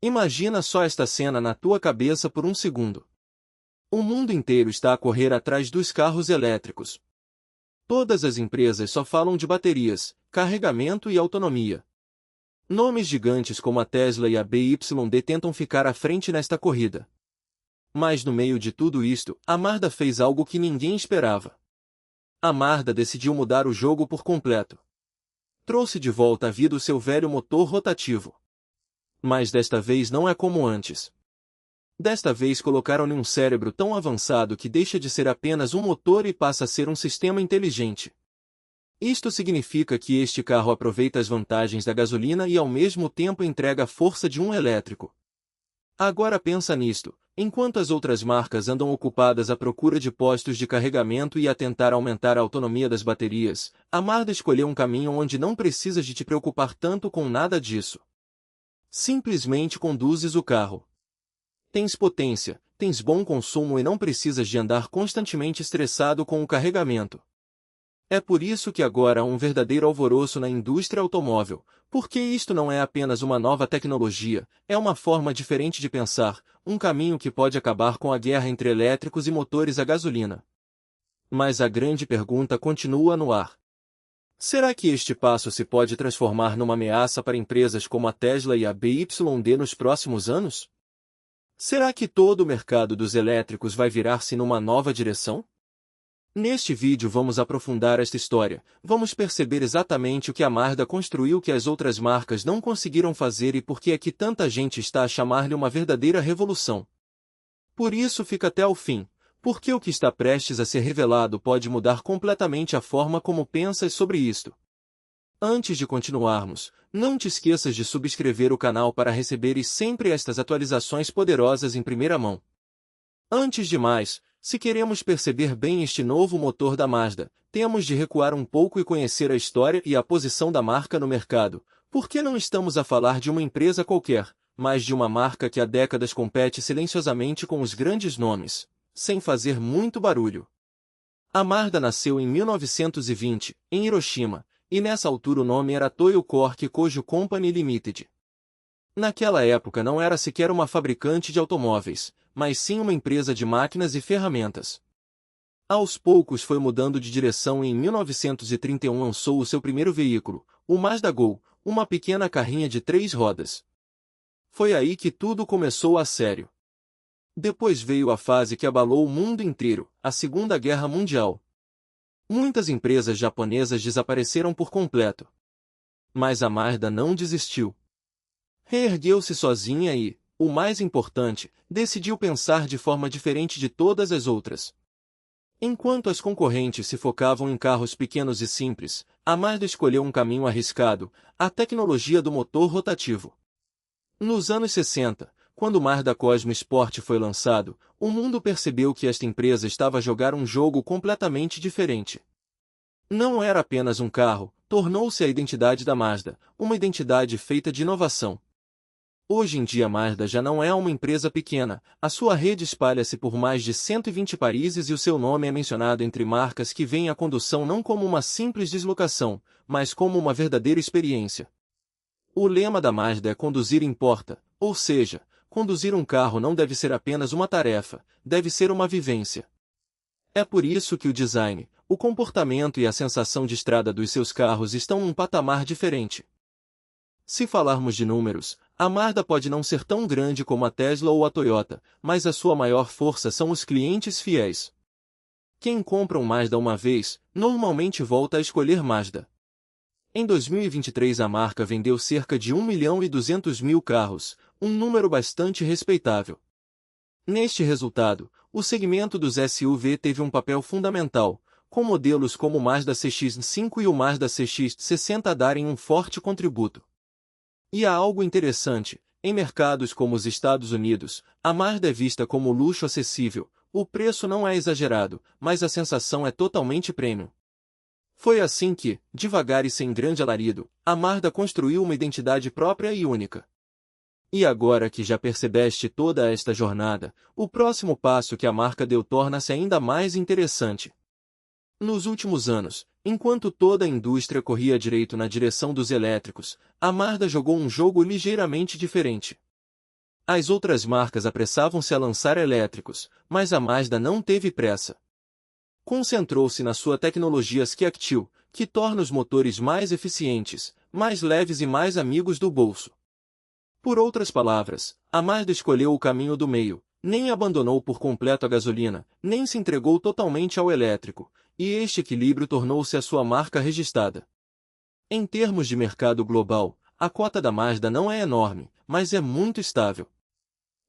Imagina só esta cena na tua cabeça por um segundo. O mundo inteiro está a correr atrás dos carros elétricos. Todas as empresas só falam de baterias, carregamento e autonomia. Nomes gigantes como a Tesla e a BYD tentam ficar à frente nesta corrida. Mas no meio de tudo isto, a Mazda fez algo que ninguém esperava. A Mazda decidiu mudar o jogo por completo. Trouxe de volta à vida o seu velho motor rotativo. Mas desta vez não é como antes. Desta vez colocaram-lhe um cérebro tão avançado que deixa de ser apenas um motor e passa a ser um sistema inteligente. Isto significa que este carro aproveita as vantagens da gasolina e ao mesmo tempo entrega a força de um elétrico. Agora pensa nisto, enquanto as outras marcas andam ocupadas à procura de postos de carregamento e a tentar aumentar a autonomia das baterias, a Mazda escolheu um caminho onde não precisas de te preocupar tanto com nada disso. Simplesmente conduzes o carro. Tens potência, tens bom consumo e não precisas de andar constantemente estressado com o carregamento. É por isso que agora há um verdadeiro alvoroço na indústria automóvel, porque isto não é apenas uma nova tecnologia, é uma forma diferente de pensar, um caminho que pode acabar com a guerra entre elétricos e motores a gasolina. Mas a grande pergunta continua no ar. Será que este passo se pode transformar numa ameaça para empresas como a Tesla e a BYD nos próximos anos? Será que todo o mercado dos elétricos vai virar-se numa nova direção? Neste vídeo vamos aprofundar esta história, vamos perceber exatamente o que a Mazda construiu que as outras marcas não conseguiram fazer e por que é que tanta gente está a chamar-lhe uma verdadeira revolução. Por isso fica até o fim, porque o que está prestes a ser revelado pode mudar completamente a forma como pensas sobre isto. Antes de continuarmos, não te esqueças de subscrever o canal para receberes sempre estas atualizações poderosas em primeira mão. Antes de mais, se queremos perceber bem este novo motor da Mazda, temos de recuar um pouco e conhecer a história e a posição da marca no mercado, porque não estamos a falar de uma empresa qualquer, mas de uma marca que há décadas compete silenciosamente com os grandes nomes, sem fazer muito barulho. A Mazda nasceu em 1920, em Hiroshima, e nessa altura o nome era Toyo Cork Kojo Company Limited. Naquela época não era sequer uma fabricante de automóveis, mas sim uma empresa de máquinas e ferramentas. Aos poucos foi mudando de direção e em 1931 lançou o seu primeiro veículo, o Mazda Gol, uma pequena carrinha de 3 rodas. Foi aí que tudo começou a sério. Depois veio a fase que abalou o mundo inteiro, a Segunda Guerra Mundial. Muitas empresas japonesas desapareceram por completo. Mas a Mazda não desistiu. Reergueu-se sozinha e, o mais importante, decidiu pensar de forma diferente de todas as outras. Enquanto as concorrentes se focavam em carros pequenos e simples, a Mazda escolheu um caminho arriscado, a tecnologia do motor rotativo. Nos anos 60, quando o Mazda Cosmo Sport foi lançado, o mundo percebeu que esta empresa estava a jogar um jogo completamente diferente. Não era apenas um carro, tornou-se a identidade da Mazda, uma identidade feita de inovação. Hoje em dia a Mazda já não é uma empresa pequena, a sua rede espalha-se por mais de 120 países e o seu nome é mencionado entre marcas que veem a condução não como uma simples deslocação, mas como uma verdadeira experiência. O lema da Mazda é conduzir importa, ou seja, conduzir um carro não deve ser apenas uma tarefa, deve ser uma vivência. É por isso que o design, o comportamento e a sensação de estrada dos seus carros estão num patamar diferente. Se falarmos de números, a Mazda pode não ser tão grande como a Tesla ou a Toyota, mas a sua maior força são os clientes fiéis. Quem compra um Mazda uma vez, normalmente volta a escolher Mazda. Em 2023 a marca vendeu cerca de 1.200.000 carros, um número bastante respeitável. Neste resultado, o segmento dos SUV teve um papel fundamental, com modelos como o Mazda CX-5 e o Mazda CX-60 a darem um forte contributo. E há algo interessante, em mercados como os Estados Unidos, a Mazda é vista como luxo acessível, o preço não é exagerado, mas a sensação é totalmente premium. Foi assim que, devagar e sem grande alarido, a Mazda construiu uma identidade própria e única. E agora que já percebeste toda esta jornada, o próximo passo que a marca deu torna-se ainda mais interessante. Nos últimos anos, enquanto toda a indústria corria direito na direção dos elétricos, a Mazda jogou um jogo ligeiramente diferente. As outras marcas apressavam-se a lançar elétricos, mas a Mazda não teve pressa. Concentrou-se na sua tecnologia SkyActiv, que torna os motores mais eficientes, mais leves e mais amigos do bolso. Por outras palavras, a Mazda escolheu o caminho do meio, nem abandonou por completo a gasolina, nem se entregou totalmente ao elétrico, e este equilíbrio tornou-se a sua marca registrada. Em termos de mercado global, a cota da Mazda não é enorme, mas é muito estável.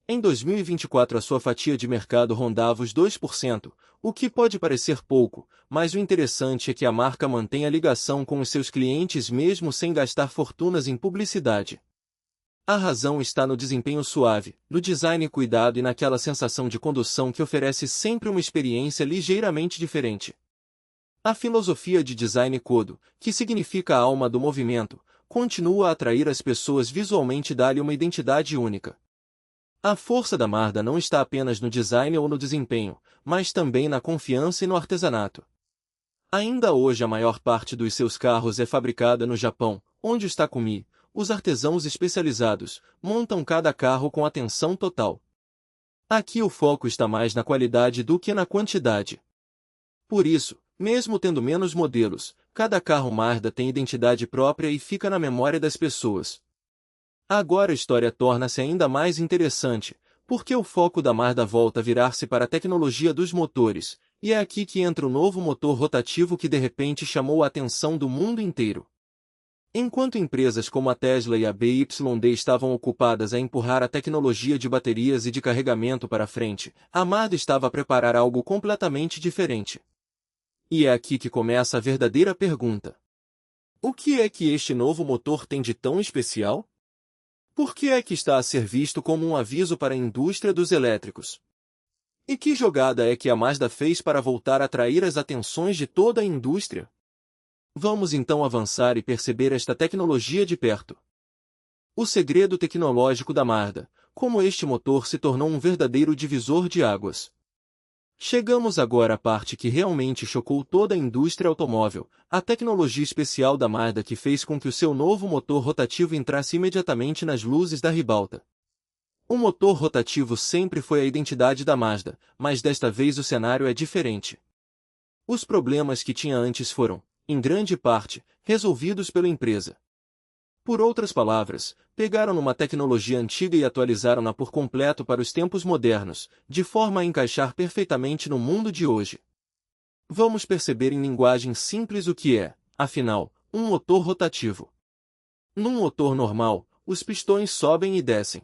Em 2024 a sua fatia de mercado rondava os 2%, o que pode parecer pouco, mas o interessante é que a marca mantém a ligação com os seus clientes mesmo sem gastar fortunas em publicidade. A razão está no desempenho suave, no design cuidado e naquela sensação de condução que oferece sempre uma experiência ligeiramente diferente. A filosofia de design Kodo, que significa a alma do movimento, continua a atrair as pessoas visualmente e dá-lhe uma identidade única. A força da Mazda não está apenas no design ou no desempenho, mas também na confiança e no artesanato. Ainda hoje a maior parte dos seus carros é fabricada no Japão, onde os Takumi, os artesãos especializados, montam cada carro com atenção total. Aqui o foco está mais na qualidade do que na quantidade. Por isso, mesmo tendo menos modelos, cada carro Mazda tem identidade própria e fica na memória das pessoas. Agora a história torna-se ainda mais interessante, porque o foco da Mazda volta a virar-se para a tecnologia dos motores, e é aqui que entra o novo motor rotativo que de repente chamou a atenção do mundo inteiro. Enquanto empresas como a Tesla e a BYD estavam ocupadas a empurrar a tecnologia de baterias e de carregamento para frente, a Mazda estava a preparar algo completamente diferente. E é aqui que começa a verdadeira pergunta. O que é que este novo motor tem de tão especial? Por que é que está a ser visto como um aviso para a indústria dos elétricos? E que jogada é que a Mazda fez para voltar a atrair as atenções de toda a indústria? Vamos então avançar e perceber esta tecnologia de perto. O segredo tecnológico da Mazda, como este motor se tornou um verdadeiro divisor de águas. Chegamos agora à parte que realmente chocou toda a indústria automóvel, a tecnologia especial da Mazda que fez com que o seu novo motor rotativo entrasse imediatamente nas luzes da ribalta. O motor rotativo sempre foi a identidade da Mazda, mas desta vez o cenário é diferente. Os problemas que tinha antes foram, em grande parte, resolvidos pela empresa. Por outras palavras, pegaram numa tecnologia antiga e atualizaram-na por completo para os tempos modernos, de forma a encaixar perfeitamente no mundo de hoje. Vamos perceber em linguagem simples o que é, afinal, um motor rotativo. Num motor normal, os pistões sobem e descem.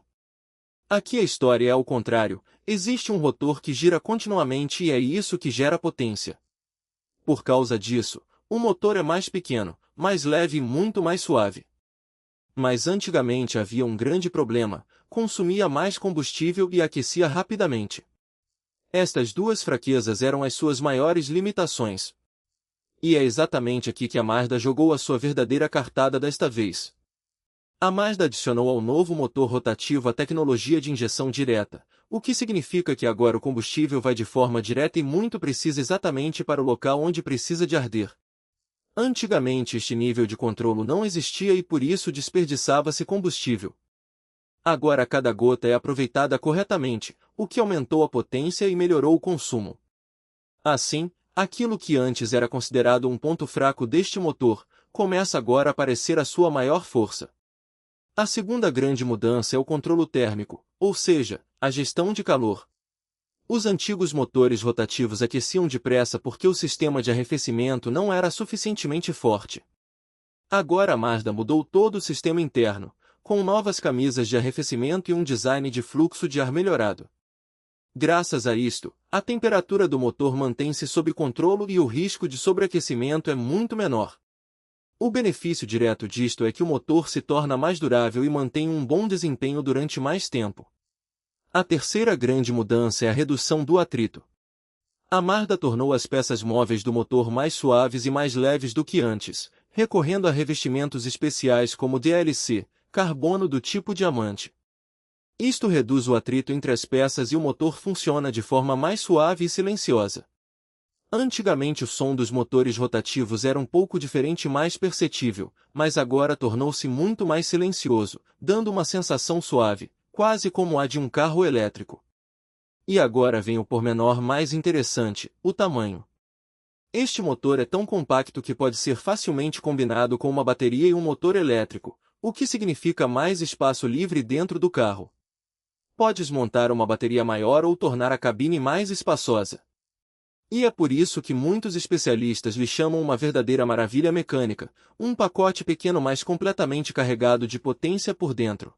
Aqui a história é ao contrário, existe um rotor que gira continuamente e é isso que gera potência. Por causa disso, o motor é mais pequeno, mais leve e muito mais suave. Mas antigamente havia um grande problema, consumia mais combustível e aquecia rapidamente. Estas duas fraquezas eram as suas maiores limitações. E é exatamente aqui que a Mazda jogou a sua verdadeira cartada desta vez. A Mazda adicionou ao novo motor rotativo a tecnologia de injeção direta, o que significa que agora o combustível vai de forma direta e muito precisa exatamente para o local onde precisa de arder. Antigamente este nível de controlo não existia e por isso desperdiçava-se combustível. Agora cada gota é aproveitada corretamente, o que aumentou a potência e melhorou o consumo. Assim, aquilo que antes era considerado um ponto fraco deste motor, começa agora a parecer a sua maior força. A segunda grande mudança é o controlo térmico, ou seja, a gestão de calor. Os antigos motores rotativos aqueciam depressa porque o sistema de arrefecimento não era suficientemente forte. Agora a Mazda mudou todo o sistema interno, com novas camisas de arrefecimento e um design de fluxo de ar melhorado. Graças a isto, a temperatura do motor mantém-se sob controle e o risco de sobreaquecimento é muito menor. O benefício direto disto é que o motor se torna mais durável e mantém um bom desempenho durante mais tempo. A terceira grande mudança é a redução do atrito. A Mazda tornou as peças móveis do motor mais suaves e mais leves do que antes, recorrendo a revestimentos especiais como DLC, carbono do tipo diamante. Isto reduz o atrito entre as peças e o motor funciona de forma mais suave e silenciosa. Antigamente o som dos motores rotativos era um pouco diferente e mais perceptível, mas agora tornou-se muito mais silencioso, dando uma sensação suave, quase como a de um carro elétrico. E agora vem o pormenor mais interessante, o tamanho. Este motor é tão compacto que pode ser facilmente combinado com uma bateria e um motor elétrico, o que significa mais espaço livre dentro do carro. Podes montar uma bateria maior ou tornar a cabine mais espaçosa. E é por isso que muitos especialistas lhe chamam uma verdadeira maravilha mecânica, um pacote pequeno mas completamente carregado de potência por dentro.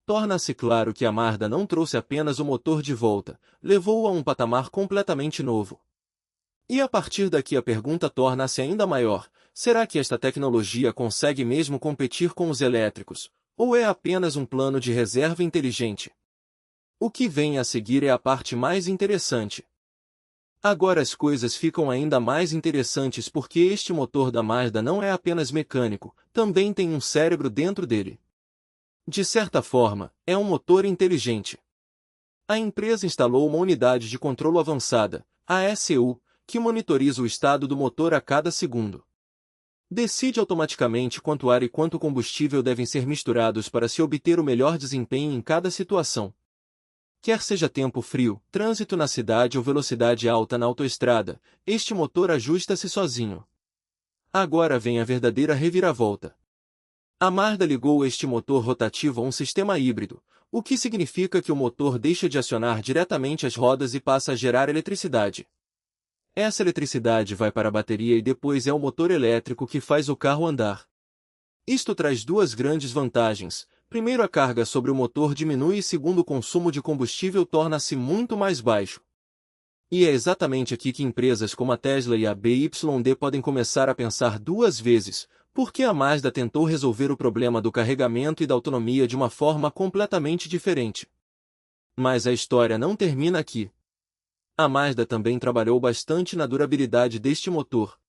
Torna-se claro que a Mazda não trouxe apenas o motor de volta, levou-o a um patamar completamente novo. E a partir daqui a pergunta torna-se ainda maior: será que esta tecnologia consegue mesmo competir com os elétricos, ou é apenas um plano de reserva inteligente? O que vem a seguir é a parte mais interessante. Agora as coisas ficam ainda mais interessantes porque este motor da Mazda não é apenas mecânico, também tem um cérebro dentro dele. De certa forma, é um motor inteligente. A empresa instalou uma unidade de controle avançada, a ECU, que monitoriza o estado do motor a cada segundo. Decide automaticamente quanto ar e quanto combustível devem ser misturados para se obter o melhor desempenho em cada situação. Quer seja tempo frio, trânsito na cidade ou velocidade alta na autoestrada, este motor ajusta-se sozinho. Agora vem a verdadeira reviravolta. A Mazda ligou este motor rotativo a um sistema híbrido, o que significa que o motor deixa de acionar diretamente as rodas e passa a gerar eletricidade. Essa eletricidade vai para a bateria e depois é o motor elétrico que faz o carro andar. Isto traz duas grandes vantagens. Primeiro, a carga sobre o motor diminui e segundo, o consumo de combustível torna-se muito mais baixo. E é exatamente aqui que empresas como a Tesla e a BYD podem começar a pensar duas vezes, porque a Mazda tentou resolver o problema do carregamento e da autonomia de uma forma completamente diferente. Mas a história não termina aqui. A Mazda também trabalhou bastante na durabilidade deste motor.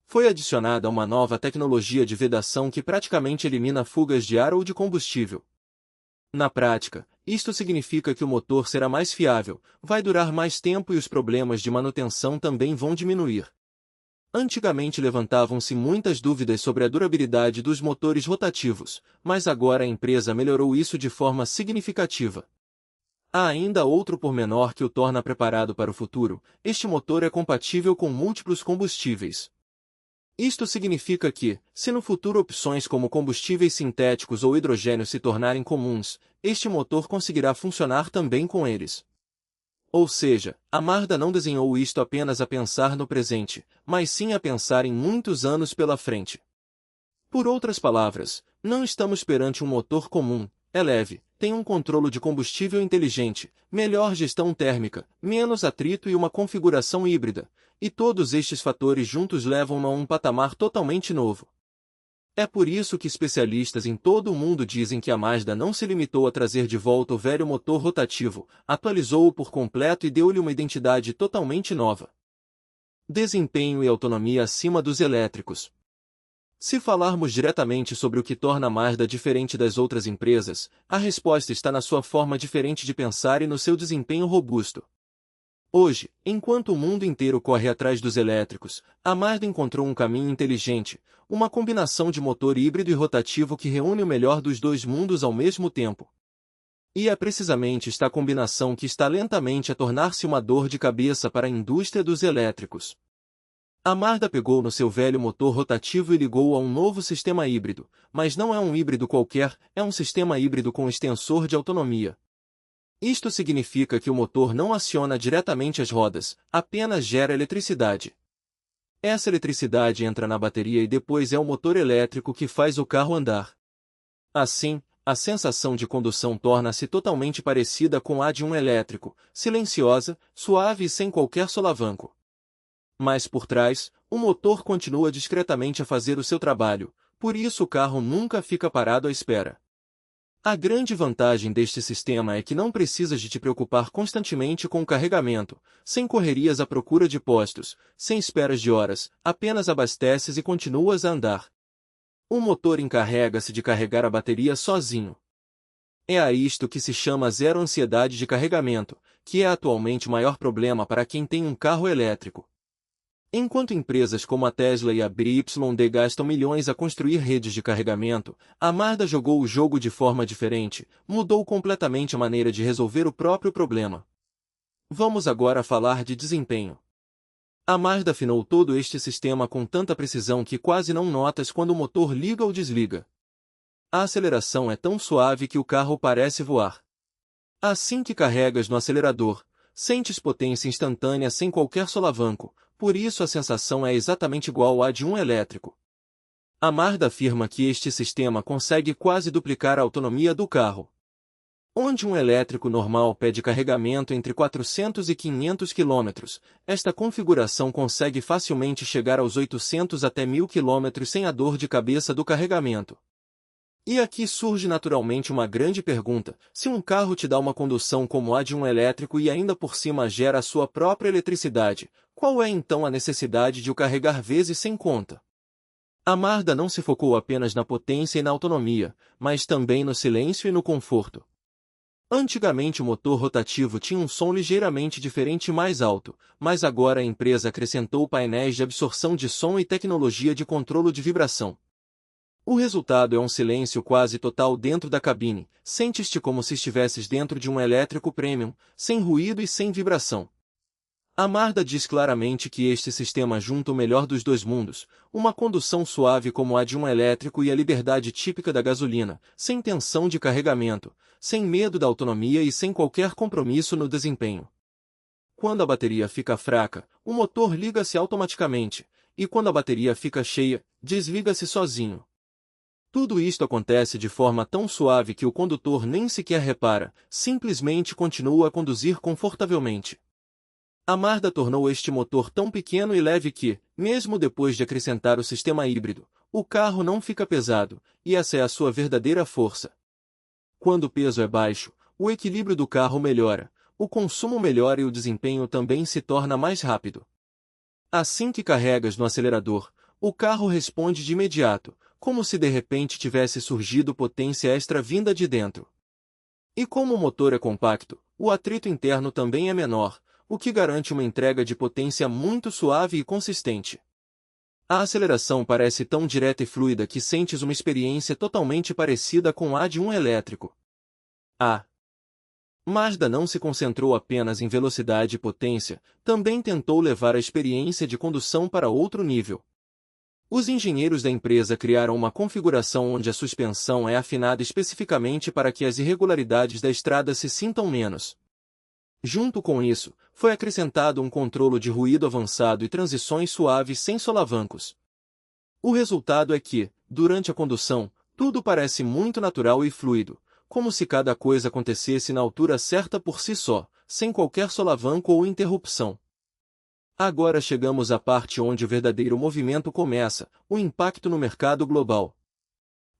Foi adicionada uma nova tecnologia de vedação que praticamente elimina fugas de ar ou de combustível. Na prática, isto significa que o motor será mais fiável, vai durar mais tempo e os problemas de manutenção também vão diminuir. Antigamente levantavam-se muitas dúvidas sobre a durabilidade dos motores rotativos, mas agora a empresa melhorou isso de forma significativa. Há ainda outro pormenor que o torna preparado para o futuro: este motor é compatível com múltiplos combustíveis. Isto significa que, se no futuro opções como combustíveis sintéticos ou hidrogênio se tornarem comuns, este motor conseguirá funcionar também com eles. Ou seja, a Mazda não desenhou isto apenas a pensar no presente, mas sim a pensar em muitos anos pela frente. Por outras palavras, não estamos perante um motor comum, é leve, tem um controle de combustível inteligente, melhor gestão térmica, menos atrito e uma configuração híbrida, e todos estes fatores juntos levam-no a um patamar totalmente novo. É por isso que especialistas em todo o mundo dizem que a Mazda não se limitou a trazer de volta o velho motor rotativo, atualizou-o por completo e deu-lhe uma identidade totalmente nova. Desempenho e autonomia acima dos elétricos. Se falarmos diretamente sobre o que torna a Mazda diferente das outras empresas, a resposta está na sua forma diferente de pensar e no seu desempenho robusto. Hoje, enquanto o mundo inteiro corre atrás dos elétricos, a Mazda encontrou um caminho inteligente, uma combinação de motor híbrido e rotativo que reúne o melhor dos dois mundos ao mesmo tempo. E é precisamente esta combinação que está lentamente a tornar-se uma dor de cabeça para a indústria dos elétricos. A Mazda pegou no seu velho motor rotativo e ligou-o a um novo sistema híbrido, mas não é um híbrido qualquer, é um sistema híbrido com extensor de autonomia. Isto significa que o motor não aciona diretamente as rodas, apenas gera eletricidade. Essa eletricidade entra na bateria e depois é o motor elétrico que faz o carro andar. Assim, a sensação de condução torna-se totalmente parecida com a de um elétrico, silenciosa, suave e sem qualquer solavanco. Mas por trás, o motor continua discretamente a fazer o seu trabalho, por isso o carro nunca fica parado à espera. A grande vantagem deste sistema é que não precisas de te preocupar constantemente com o carregamento, sem correrias à procura de postos, sem esperas de horas, apenas abasteces e continuas a andar. O motor encarrega-se de carregar a bateria sozinho. É a isto que se chama zero ansiedade de carregamento, que é atualmente o maior problema para quem tem um carro elétrico. Enquanto empresas como a Tesla e a BYD gastam milhões a construir redes de carregamento, a Mazda jogou o jogo de forma diferente, mudou completamente a maneira de resolver o próprio problema. Vamos agora falar de desempenho. A Mazda afinou todo este sistema com tanta precisão que quase não notas quando o motor liga ou desliga. A aceleração é tão suave que o carro parece voar. Assim que carregas no acelerador, sentes potência instantânea sem qualquer solavanco, por isso a sensação é exatamente igual à de um elétrico. A Mazda afirma que este sistema consegue quase duplicar a autonomia do carro. Onde um elétrico normal pede carregamento entre 400 e 500 km, esta configuração consegue facilmente chegar aos 800 até 1000 km sem a dor de cabeça do carregamento. E aqui surge naturalmente uma grande pergunta: se um carro te dá uma condução como a de um elétrico e ainda por cima gera a sua própria eletricidade, qual é então a necessidade de o carregar vezes sem conta? A Mazda não se focou apenas na potência e na autonomia, mas também no silêncio e no conforto. Antigamente o motor rotativo tinha um som ligeiramente diferente e mais alto, mas agora a empresa acrescentou painéis de absorção de som e tecnologia de controle de vibração. O resultado é um silêncio quase total dentro da cabine, sentes-te como se estivesses dentro de um elétrico premium, sem ruído e sem vibração. A Mazda diz claramente que este sistema junta o melhor dos dois mundos, uma condução suave como a de um elétrico e a liberdade típica da gasolina, sem tensão de carregamento, sem medo da autonomia e sem qualquer compromisso no desempenho. Quando a bateria fica fraca, o motor liga-se automaticamente, e quando a bateria fica cheia, desliga-se sozinho. Tudo isto acontece de forma tão suave que o condutor nem sequer repara, simplesmente continua a conduzir confortavelmente. A Mazda tornou este motor tão pequeno e leve que, mesmo depois de acrescentar o sistema híbrido, o carro não fica pesado, e essa é a sua verdadeira força. Quando o peso é baixo, o equilíbrio do carro melhora, o consumo melhora e o desempenho também se torna mais rápido. Assim que carregas no acelerador, o carro responde de imediato, como se de repente tivesse surgido potência extra vinda de dentro. E como o motor é compacto, o atrito interno também é menor, o que garante uma entrega de potência muito suave e consistente. A aceleração parece tão direta e fluida que sentes uma experiência totalmente parecida com a de um elétrico. A Mazda não se concentrou apenas em velocidade e potência, também tentou levar a experiência de condução para outro nível. Os engenheiros da empresa criaram uma configuração onde a suspensão é afinada especificamente para que as irregularidades da estrada se sintam menos. Junto com isso, foi acrescentado um controle de ruído avançado e transições suaves sem solavancos. O resultado é que, durante a condução, tudo parece muito natural e fluido, como se cada coisa acontecesse na altura certa por si só, sem qualquer solavanco ou interrupção. Agora chegamos à parte onde o verdadeiro movimento começa, o impacto no mercado global.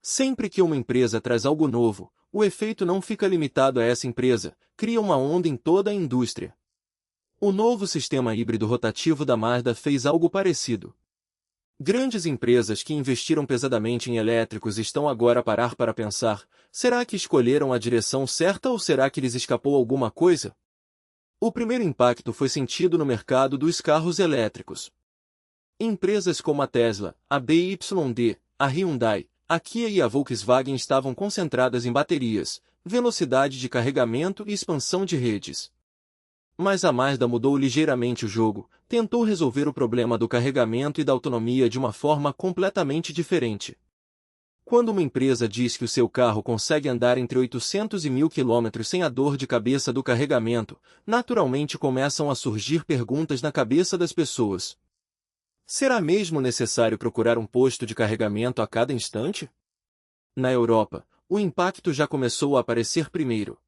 Sempre que uma empresa traz algo novo, o efeito não fica limitado a essa empresa, cria uma onda em toda a indústria. O novo sistema híbrido rotativo da Mazda fez algo parecido. Grandes empresas que investiram pesadamente em elétricos estão agora a parar para pensar: será que escolheram a direção certa ou será que lhes escapou alguma coisa? O primeiro impacto foi sentido no mercado dos carros elétricos. Empresas como a Tesla, a BYD, a Hyundai, a Kia e a Volkswagen estavam concentradas em baterias, velocidade de carregamento e expansão de redes. Mas a Mazda mudou ligeiramente o jogo, tentou resolver o problema do carregamento e da autonomia de uma forma completamente diferente. Quando uma empresa diz que o seu carro consegue andar entre 800 e 1000 km sem a dor de cabeça do carregamento, naturalmente começam a surgir perguntas na cabeça das pessoas. Será mesmo necessário procurar um posto de carregamento a cada instante? Na Europa, o impacto já começou a aparecer primeiro.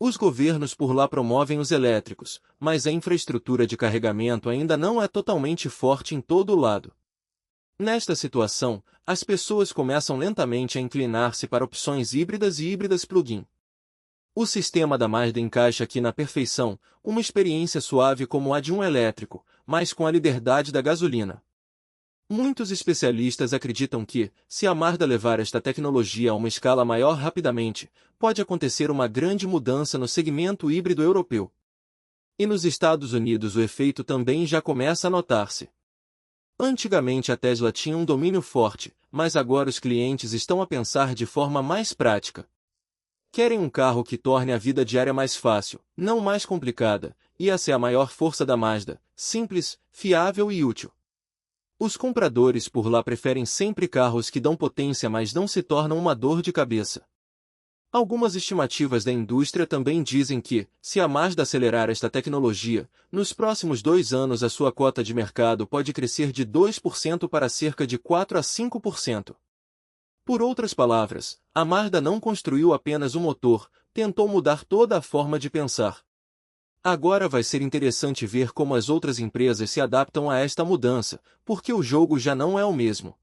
Os governos por lá promovem os elétricos, mas a infraestrutura de carregamento ainda não é totalmente forte em todo o lado. Nesta situação, as pessoas começam lentamente a inclinar-se para opções híbridas e híbridas plug-in. O sistema da Mazda encaixa aqui na perfeição, uma experiência suave como a de um elétrico, mas com a liberdade da gasolina. Muitos especialistas acreditam que, se a Mazda levar esta tecnologia a uma escala maior rapidamente, pode acontecer uma grande mudança no segmento híbrido europeu. E nos Estados Unidos o efeito também já começa a notar-se. Antigamente a Tesla tinha um domínio forte, mas agora os clientes estão a pensar de forma mais prática. Querem um carro que torne a vida diária mais fácil, não mais complicada, e essa é a maior força da Mazda: simples, fiável e útil. Os compradores por lá preferem sempre carros que dão potência, mas não se tornam uma dor de cabeça. Algumas estimativas da indústria também dizem que, se a Mazda acelerar esta tecnologia, nos próximos 2 anos a sua cota de mercado pode crescer de 2% para cerca de 4 a 5%. Por outras palavras, a Mazda não construiu apenas um motor, tentou mudar toda a forma de pensar. Agora vai ser interessante ver como as outras empresas se adaptam a esta mudança, porque o jogo já não é o mesmo.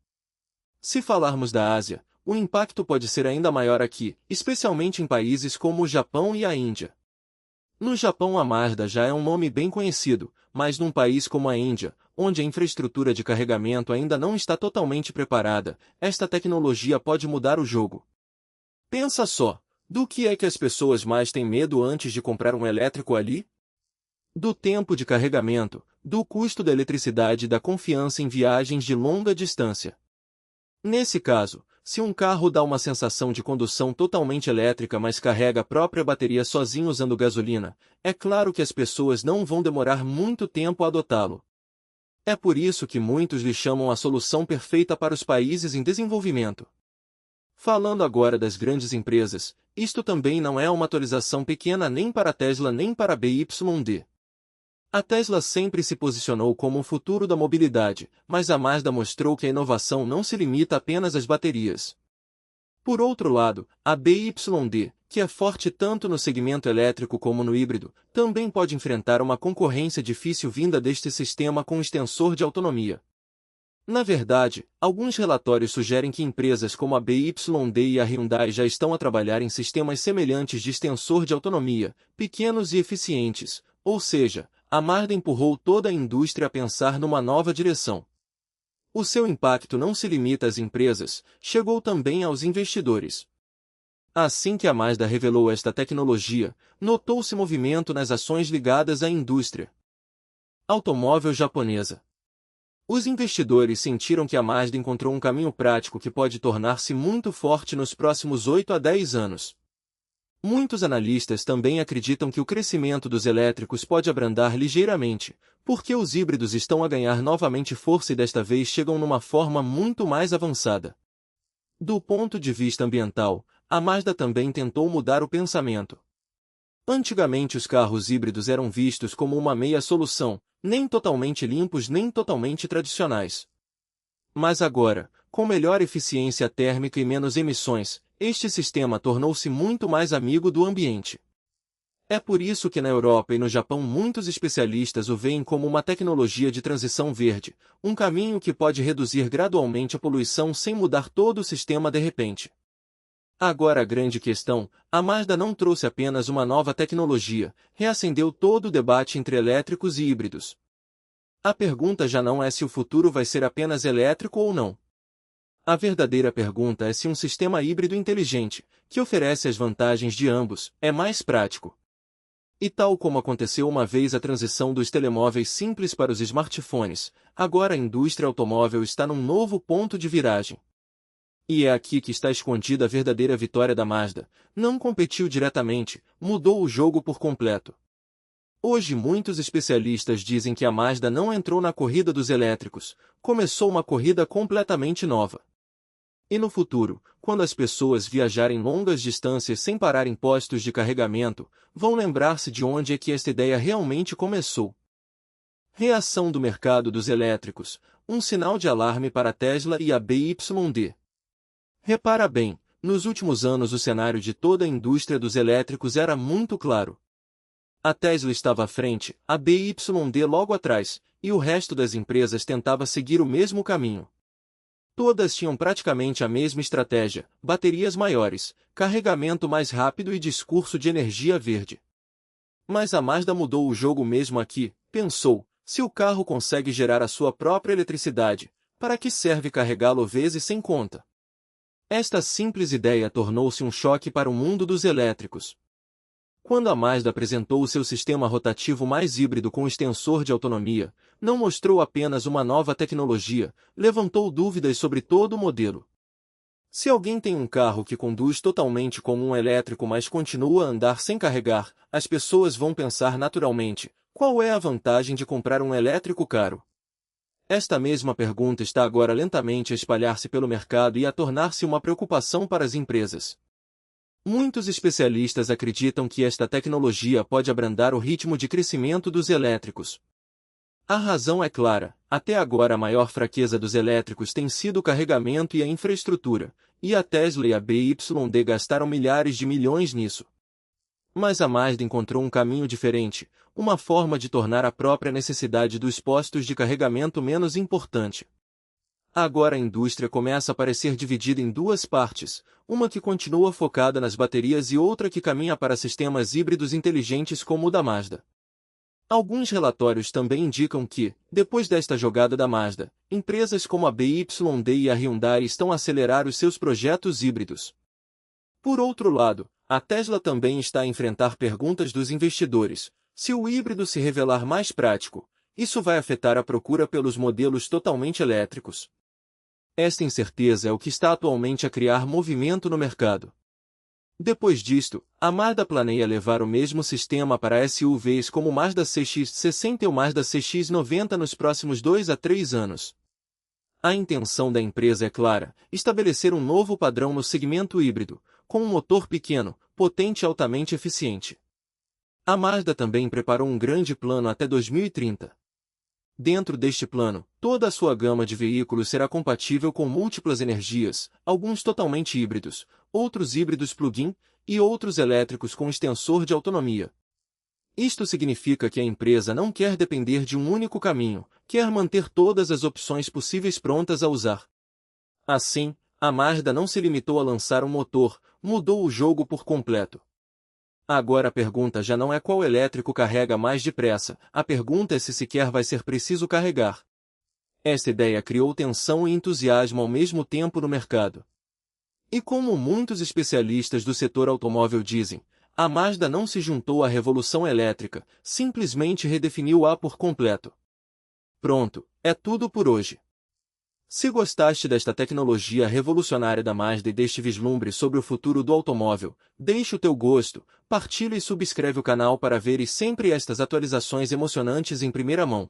Se falarmos da Ásia, o impacto pode ser ainda maior aqui, especialmente em países como o Japão e a Índia. No Japão a Mazda já é um nome bem conhecido, mas num país como a Índia, onde a infraestrutura de carregamento ainda não está totalmente preparada, esta tecnologia pode mudar o jogo. Pensa só, do que é que as pessoas mais têm medo antes de comprar um elétrico ali? Do tempo de carregamento, do custo da eletricidade e da confiança em viagens de longa distância. Nesse caso, se um carro dá uma sensação de condução totalmente elétrica mas carrega a própria bateria sozinho usando gasolina, é claro que as pessoas não vão demorar muito tempo a adotá-lo. É por isso que muitos lhe chamam a solução perfeita para os países em desenvolvimento. Falando agora das grandes empresas, isto também não é uma atualização pequena nem para a Tesla nem para a BYD. A Tesla sempre se posicionou como o futuro da mobilidade, mas a Mazda mostrou que a inovação não se limita apenas às baterias. Por outro lado, a BYD, que é forte tanto no segmento elétrico como no híbrido, também pode enfrentar uma concorrência difícil vinda deste sistema com extensor de autonomia. Na verdade, alguns relatórios sugerem que empresas como a BYD e a Hyundai já estão a trabalhar em sistemas semelhantes de extensor de autonomia, pequenos e eficientes, ou seja, a Mazda empurrou toda a indústria a pensar numa nova direção. O seu impacto não se limita às empresas, chegou também aos investidores. Assim que a Mazda revelou esta tecnologia, notou-se movimento nas ações ligadas à indústria automóvel japonesa. Os investidores sentiram que a Mazda encontrou um caminho prático que pode tornar-se muito forte nos próximos 8 a 10 anos. Muitos analistas também acreditam que o crescimento dos elétricos pode abrandar ligeiramente, porque os híbridos estão a ganhar novamente força e desta vez chegam numa forma muito mais avançada. Do ponto de vista ambiental, a Mazda também tentou mudar o pensamento. Antigamente os carros híbridos eram vistos como uma meia solução, nem totalmente limpos nem totalmente tradicionais. Mas agora, com melhor eficiência térmica e menos emissões, este sistema tornou-se muito mais amigo do ambiente. É por isso que na Europa e no Japão muitos especialistas o veem como uma tecnologia de transição verde, um caminho que pode reduzir gradualmente a poluição sem mudar todo o sistema de repente. Agora a grande questão, a Mazda não trouxe apenas uma nova tecnologia, reacendeu todo o debate entre elétricos e híbridos. A pergunta já não é se o futuro vai ser apenas elétrico ou não. A verdadeira pergunta é se um sistema híbrido inteligente, que oferece as vantagens de ambos, é mais prático. E tal como aconteceu uma vez a transição dos telemóveis simples para os smartphones, agora a indústria automóvel está num novo ponto de viragem. E é aqui que está escondida a verdadeira vitória da Mazda. Não competiu diretamente, mudou o jogo por completo. Hoje muitos especialistas dizem que a Mazda não entrou na corrida dos elétricos, começou uma corrida completamente nova. E no futuro, quando as pessoas viajarem longas distâncias sem parar em postos de carregamento, vão lembrar-se de onde é que esta ideia realmente começou. Reação do mercado dos elétricos, um sinal de alarme para a Tesla e a BYD. Repara bem, nos últimos anos o cenário de toda a indústria dos elétricos era muito claro. A Tesla estava à frente, a BYD logo atrás, e o resto das empresas tentava seguir o mesmo caminho. Todas tinham praticamente a mesma estratégia, baterias maiores, carregamento mais rápido e discurso de energia verde. Mas a Mazda mudou o jogo mesmo aqui, pensou, se o carro consegue gerar a sua própria eletricidade, para que serve carregá-lo vezes sem conta? Esta simples ideia tornou-se um choque para o mundo dos elétricos. Quando a Mazda apresentou o seu sistema rotativo mais híbrido com extensor de autonomia, não mostrou apenas uma nova tecnologia, levantou dúvidas sobre todo o modelo. Se alguém tem um carro que conduz totalmente como um elétrico mas continua a andar sem carregar, as pessoas vão pensar naturalmente: qual é a vantagem de comprar um elétrico caro? Esta mesma pergunta está agora lentamente a espalhar-se pelo mercado e a tornar-se uma preocupação para as empresas. Muitos especialistas acreditam que esta tecnologia pode abrandar o ritmo de crescimento dos elétricos. A razão é clara: até agora a maior fraqueza dos elétricos tem sido o carregamento e a infraestrutura, e a Tesla e a BYD gastaram milhares de milhões nisso. Mas a Mazda encontrou um caminho diferente, uma forma de tornar a própria necessidade dos postos de carregamento menos importante. Agora a indústria começa a parecer dividida em duas partes, uma que continua focada nas baterias e outra que caminha para sistemas híbridos inteligentes como o da Mazda. Alguns relatórios também indicam que, depois desta jogada da Mazda, empresas como a BYD e a Hyundai estão a acelerar os seus projetos híbridos. Por outro lado, a Tesla também está a enfrentar perguntas dos investidores: se o híbrido se revelar mais prático, isso vai afetar a procura pelos modelos totalmente elétricos? Esta incerteza é o que está atualmente a criar movimento no mercado. Depois disto, a Mazda planeia levar o mesmo sistema para SUVs como o Mazda CX-60 e o Mazda CX-90 nos próximos 2 a 3 anos. A intenção da empresa é clara: estabelecer um novo padrão no segmento híbrido, com um motor pequeno, potente e altamente eficiente. A Mazda também preparou um grande plano até 2030. Dentro deste plano, toda a sua gama de veículos será compatível com múltiplas energias, alguns totalmente híbridos, outros híbridos plug-in, e outros elétricos com extensor de autonomia. Isto significa que a empresa não quer depender de um único caminho, quer manter todas as opções possíveis prontas a usar. Assim, a Mazda não se limitou a lançar um motor, mudou o jogo por completo. Agora a pergunta já não é qual elétrico carrega mais depressa, a pergunta é se sequer vai ser preciso carregar. Essa ideia criou tensão e entusiasmo ao mesmo tempo no mercado. E como muitos especialistas do setor automóvel dizem, a Mazda não se juntou à revolução elétrica, simplesmente redefiniu-a por completo. Pronto, é tudo por hoje. Se gostaste desta tecnologia revolucionária da Mazda e deste vislumbre sobre o futuro do automóvel, deixe o teu gosto, partilha e subscreve o canal para ver sempre estas atualizações emocionantes em primeira mão.